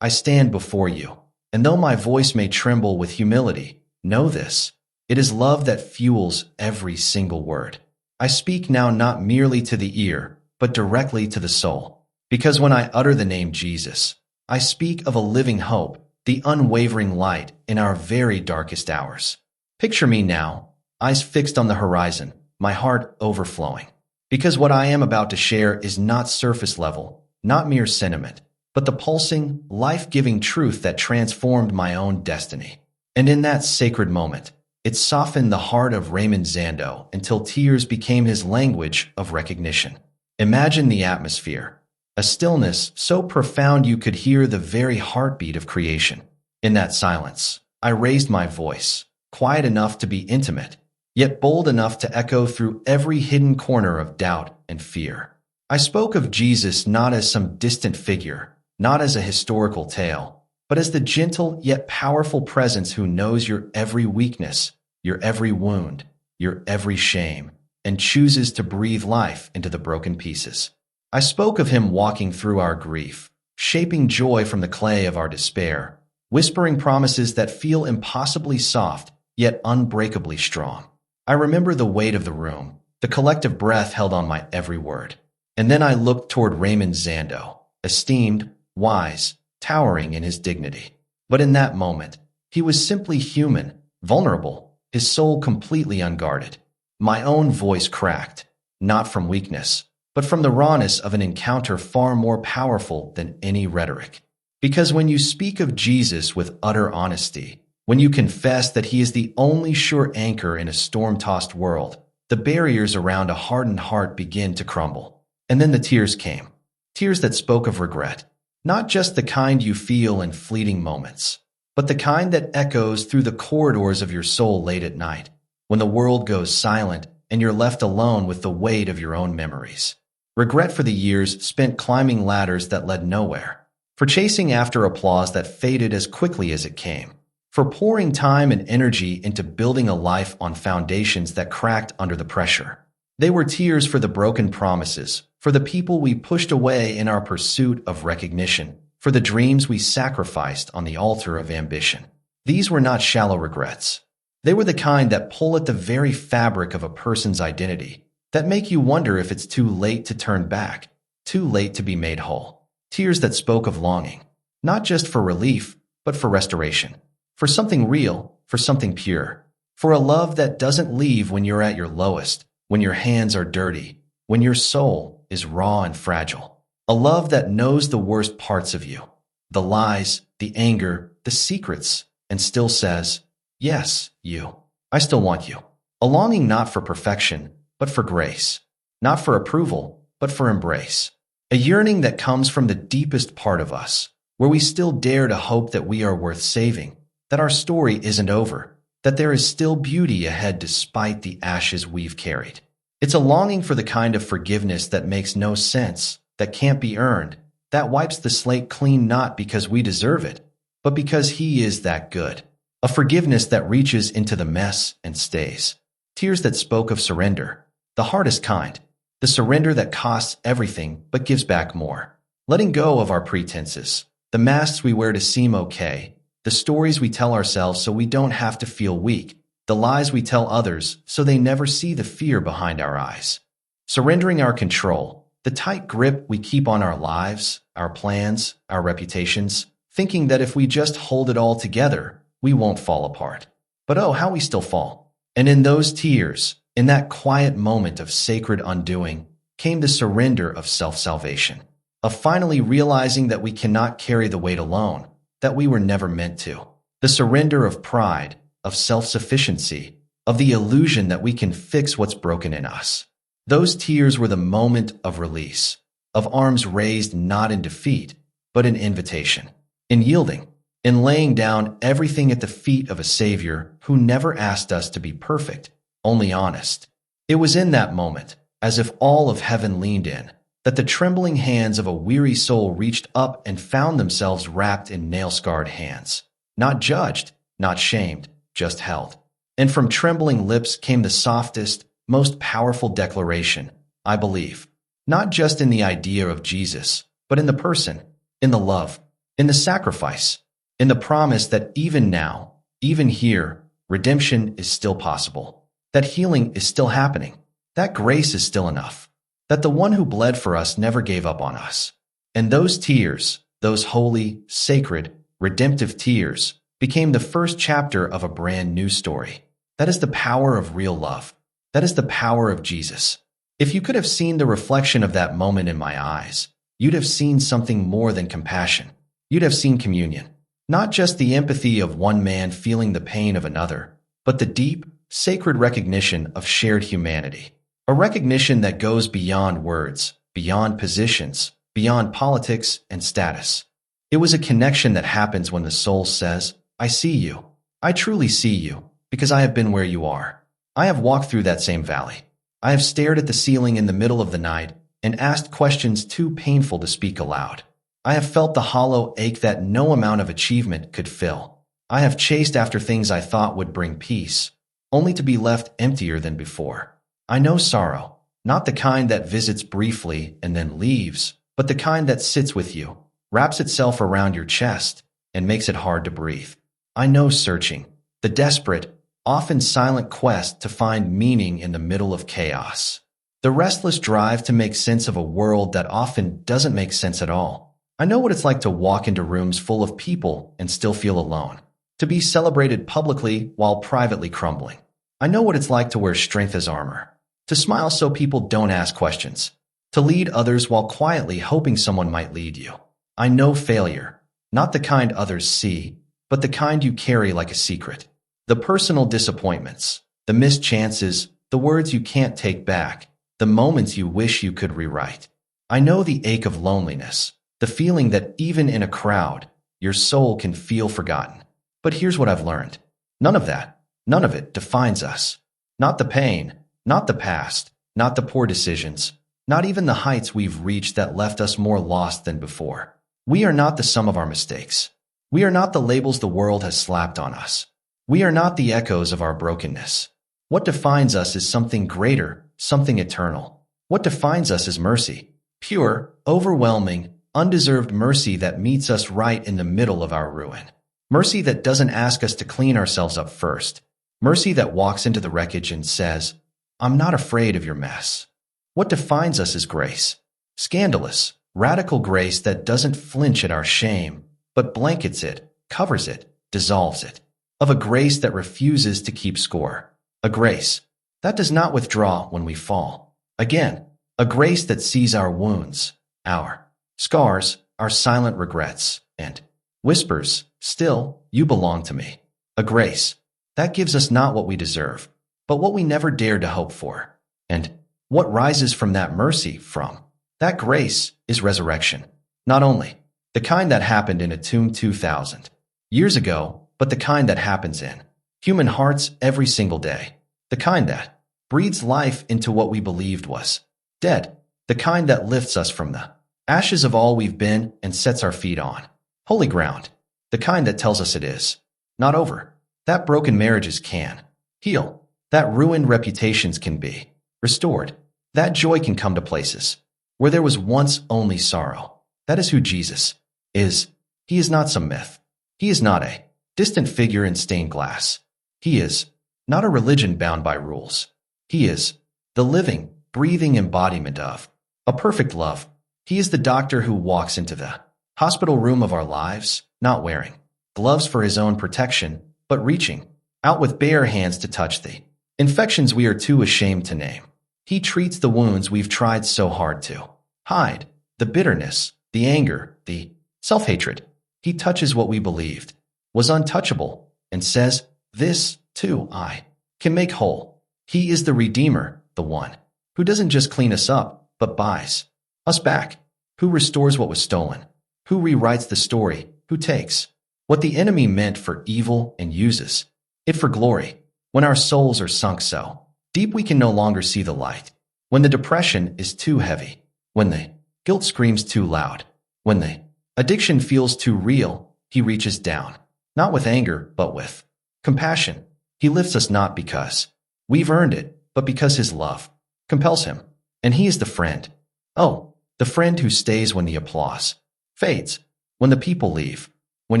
I stand before you, and though my voice may tremble with humility, know this: it is love that fuels every single word. I speak now not merely to the ear, but directly to the soul. Because when I utter the name Jesus, I speak of a living hope, the unwavering light in our very darkest hours. Picture me now, eyes fixed on the horizon, my heart overflowing. Because what I am about to share is not surface level, not mere sentiment, but the pulsing, life-giving truth that transformed my own destiny. And in that sacred moment, it softened the heart of Raymond Zando until tears became his language of recognition. Imagine the atmosphere, a stillness so profound you could hear the very heartbeat of creation. In that silence, I raised my voice, quiet enough to be intimate, yet bold enough to echo through every hidden corner of doubt and fear. I spoke of Jesus not as some distant figure, not as a historical tale, but as the gentle yet powerful presence who knows your every weakness, your every wound, your every shame, and chooses to breathe life into the broken pieces. I spoke of him walking through our grief, shaping joy from the clay of our despair, whispering promises that feel impossibly soft, yet unbreakably strong. I remember the weight of the room, the collective breath held on my every word. And then I looked toward Raymond Zando, esteemed, wise, towering in his dignity. But in that moment, he was simply human, vulnerable, his soul completely unguarded. My own voice cracked, not from weakness, but from the rawness of an encounter far more powerful than any rhetoric. Because when you speak of Jesus with utter honesty, when you confess that he is the only sure anchor in a storm-tossed world, the barriers around a hardened heart begin to crumble. And then the tears came, tears that spoke of regret, not just the kind you feel in fleeting moments, but the kind that echoes through the corridors of your soul late at night, when the world goes silent and you're left alone with the weight of your own memories. Regret for the years spent climbing ladders that led nowhere, for chasing after applause that faded as quickly as it came, for pouring time and energy into building a life on foundations that cracked under the pressure. They were tears for the broken promises, for the people we pushed away in our pursuit of recognition, for the dreams we sacrificed on the altar of ambition. These were not shallow regrets. They were the kind that pull at the very fabric of a person's identity, that make you wonder if it's too late to turn back, too late to be made whole. Tears that spoke of longing, not just for relief, but for restoration, for something real, for something pure, for a love that doesn't leave when you're at your lowest, when your hands are dirty, when your soul is raw and fragile. A love that knows the worst parts of you, the lies, the anger, the secrets, and still says, yes, you. I still want you. A longing not for perfection, but for grace. Not for approval, but for embrace. A yearning that comes from the deepest part of us, where we still dare to hope that we are worth saving, that our story isn't over, that there is still beauty ahead despite the ashes we've carried. It's a longing for the kind of forgiveness that makes no sense, that can't be earned, that wipes the slate clean not because we deserve it, but because he is that good. A forgiveness that reaches into the mess and stays. Tears that spoke of surrender, the hardest kind, the surrender that costs everything but gives back more. Letting go of our pretenses, the masks we wear to seem okay, the stories we tell ourselves so we don't have to feel weak, the lies we tell others so they never see the fear behind our eyes. Surrendering our control, the tight grip we keep on our lives, our plans, our reputations, thinking that if we just hold it all together, we won't fall apart. But oh, how we still fall. And in those tears, in that quiet moment of sacred undoing, came the surrender of self-salvation, of finally realizing that we cannot carry the weight alone, that we were never meant to. The surrender of pride, of self-sufficiency, of the illusion that we can fix what's broken in us. Those tears were the moment of release, of arms raised not in defeat, but in invitation, in yielding, in laying down everything at the feet of a Savior who never asked us to be perfect, only honest. It was in that moment, as if all of heaven leaned in, that the trembling hands of a weary soul reached up and found themselves wrapped in nail-scarred hands. Not judged, not shamed, just held. And from trembling lips came the softest, most powerful declaration, I believe. Not just in the idea of Jesus, but in the person, in the love, in the sacrifice, in the promise that even now, even here, redemption is still possible, that healing is still happening, that grace is still enough, that the one who bled for us never gave up on us. And those tears, those holy, sacred, redemptive tears, became the first chapter of a brand new story. That is the power of real love. That is the power of Jesus. If you could have seen the reflection of that moment in my eyes, you'd have seen something more than compassion. You'd have seen communion. Not just the empathy of one man feeling the pain of another, but the deep, sacred recognition of shared humanity. A recognition that goes beyond words, beyond positions, beyond politics and status. It was a connection that happens when the soul says, I see you. I truly see you, because I have been where you are. I have walked through that same valley. I have stared at the ceiling in the middle of the night and asked questions too painful to speak aloud. I have felt the hollow ache that no amount of achievement could fill. I have chased after things I thought would bring peace, only to be left emptier than before. I know sorrow, not the kind that visits briefly and then leaves, but the kind that sits with you, wraps itself around your chest, and makes it hard to breathe. I know searching, the desperate, often silent quest to find meaning in the middle of chaos. The restless drive to make sense of a world that often doesn't make sense at all. I know what it's like to walk into rooms full of people and still feel alone, to be celebrated publicly while privately crumbling. I know what it's like to wear strength as armor, to smile so people don't ask questions, to lead others while quietly hoping someone might lead you. I know failure, not the kind others see, but the kind you carry like a secret. The personal disappointments, the missed chances, the words you can't take back, the moments you wish you could rewrite. I know the ache of loneliness, the feeling that even in a crowd, your soul can feel forgotten. But here's what I've learned. None of it defines us. Not the pain, not the past, not the poor decisions, not even the heights we've reached that left us more lost than before. We are not the sum of our mistakes. We are not the labels the world has slapped on us. We are not the echoes of our brokenness. What defines us is something greater, something eternal. What defines us is mercy. Pure, overwhelming, undeserved mercy that meets us right in the middle of our ruin. Mercy that doesn't ask us to clean ourselves up first. Mercy that walks into the wreckage and says, I'm not afraid of your mess. What defines us is grace. Scandalous, radical grace that doesn't flinch at our shame, but blankets it, covers it, dissolves it. Of a grace that refuses to keep score. A grace that does not withdraw when we fall. Again, a grace that sees our wounds, our scars, our silent regrets, and whispers, still, you belong to me. A grace that gives us not what we deserve, but what we never dared to hope for. And what rises from that mercy, from that grace, is resurrection. Not only the kind that happened in a tomb 2,000 years ago, but the kind that happens in human hearts every single day. The kind that breathes life into what we believed was dead. The kind that lifts us from the ashes of all we've been and sets our feet on holy ground. The kind that tells us it is not over. That broken marriages can heal. That ruined reputations can be restored. That joy can come to places where there was once only sorrow. That is who Jesus is. He is not some myth. He is not a distant figure in stained glass. He is not a religion bound by rules. He is the living, breathing embodiment of a perfect love. He is the doctor who walks into the hospital room of our lives, not wearing gloves for his own protection, but reaching out with bare hands to touch the infections we are too ashamed to name. He treats the wounds we've tried so hard to hide, the bitterness, the anger, the self-hatred. He touches what we believed was untouchable and says, this, too, I can make whole. He is the Redeemer, the one who doesn't just clean us up, but buys us back, who restores what was stolen, who rewrites the story, who takes what the enemy meant for evil and uses it for glory. When our souls are sunk so deep we can no longer see the light, when the depression is too heavy, when the guilt screams too loud, when the addiction feels too real, he reaches down, not with anger, but with compassion. He lifts us not because we've earned it, but because his love compels him. And he is the friend. Oh, the friend who stays when the applause fades, when the people leave, when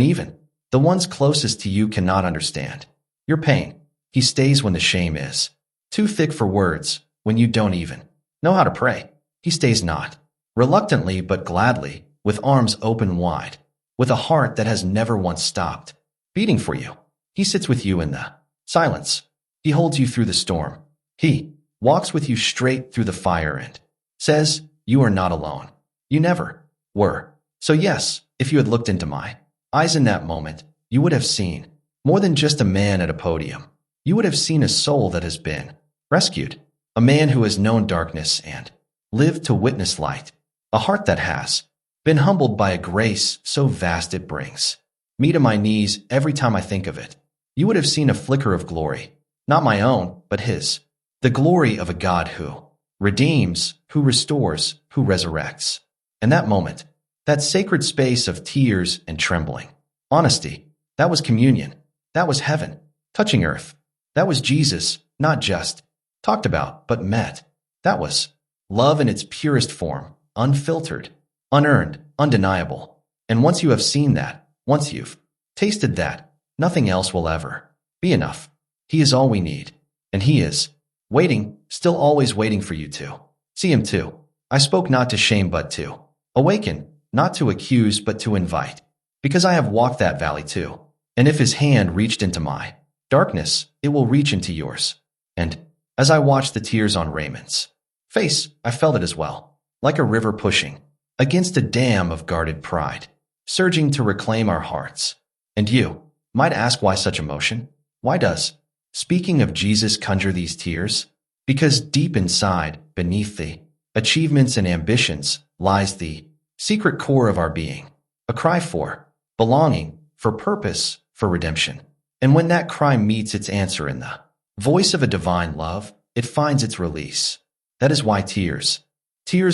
even the ones closest to you cannot understand your pain. He stays when the shame is too thick for words, when you don't even know how to pray. He stays not reluctantly but gladly, with arms open wide, with a heart that has never once stopped beating for you. He sits with you in the silence. He holds you through the storm. He walks with you straight through the fire and says, you are not alone. You never were. So yes, if you had looked into my eyes in that moment, you would have seen more than just a man at a podium. You would have seen a soul that has been rescued, a man who has known darkness and lived to witness light, a heart that has been humbled by a grace so vast it brings me to my knees every time I think of it. You would have seen a flicker of glory, not my own, but his, the glory of a God who redeems, who restores, who resurrects. And that moment, that sacred space of tears and trembling, honesty, that was communion, that was heaven, touching earth, that was Jesus, not just talked about, but met. That was love in its purest form, unfiltered, unearned, undeniable. And once you have seen that, once you've tasted that, nothing else will ever be enough. He is all we need. And he is waiting, still always waiting for you to see him too. I spoke not to shame but to awaken, not to accuse but to invite, because I have walked that valley too. And if his hand reached into my darkness, it will reach into yours. And as I watched the tears on Raymond's face, I felt it as well, like a river pushing against a dam of guarded pride, surging to reclaim our hearts. And you might ask, why such emotion? Why does speaking of Jesus conjure these tears? Because deep inside, beneath the achievements and ambitions, lies the secret core of our being, a cry for belonging, for purpose, for redemption. And when that cry meets its answer in the voice of a divine love, it finds its release. That is why tears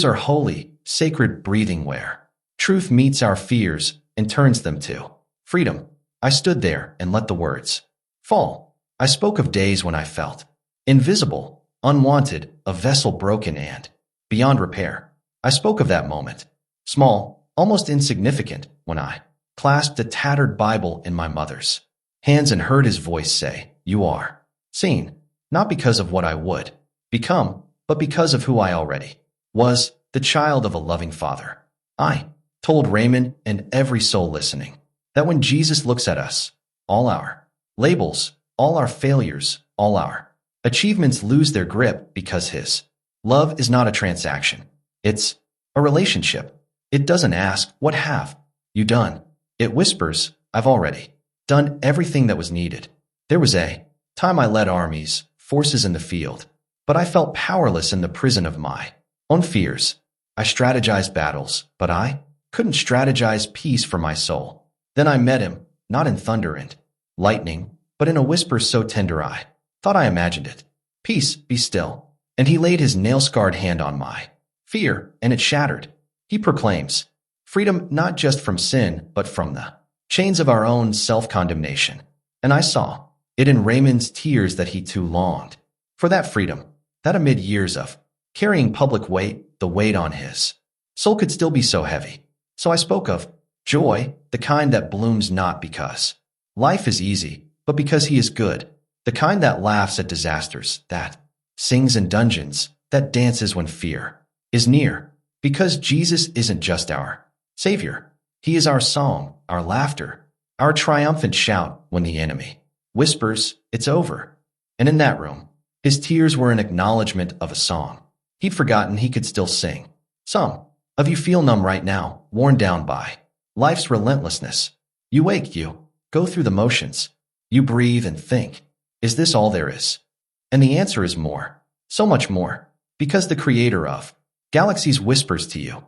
are holy, sacred breathing where truth meets our fears and turns them to freedom. I stood there and let the words fall. I spoke of days when I felt invisible, unwanted, a vessel broken and beyond repair. I spoke of that moment, small, almost insignificant, when I clasped a tattered Bible in my mother's hands and heard his voice say, you are seen, not because of what I would become, but because of who I already was, the child of a loving Father. I told Raymond and every soul listening that when Jesus looks at us, all our labels, all our failures, all our achievements lose their grip, because his love is not a transaction. It's a relationship. It doesn't ask, what have you done? It whispers, I've already done everything that was needed. There was a time I led armies, forces in the field, but I felt powerless in the prison of my own fears. I strategized battles, but I couldn't strategize peace for my soul. Then I met him, not in thunder and lightning, but in a whisper so tender I thought I imagined it. Peace, be still. And he laid his nail-scarred hand on my fear, and it shattered. He proclaims freedom not just from sin, but from the chains of our own self-condemnation. And I saw it in Raymond's tears that he too longed for that freedom, that amid years of carrying public weight, the weight on his soul could still be so heavy. So I spoke of joy, the kind that blooms not because life is easy, but because he is good, the kind that laughs at disasters, that sings in dungeons, that dances when fear is near, because Jesus isn't just our Savior. He is our song, our laughter, our triumphant shout when the enemy whispers, it's over. And in that room, his tears were an acknowledgement of a song he'd forgotten he could still sing. Some of you feel numb right now, worn down by life's relentlessness. You wake, you go through the motions. You breathe and think, is this all there is? And the answer is more, so much more, because the creator of galaxies whispers to you,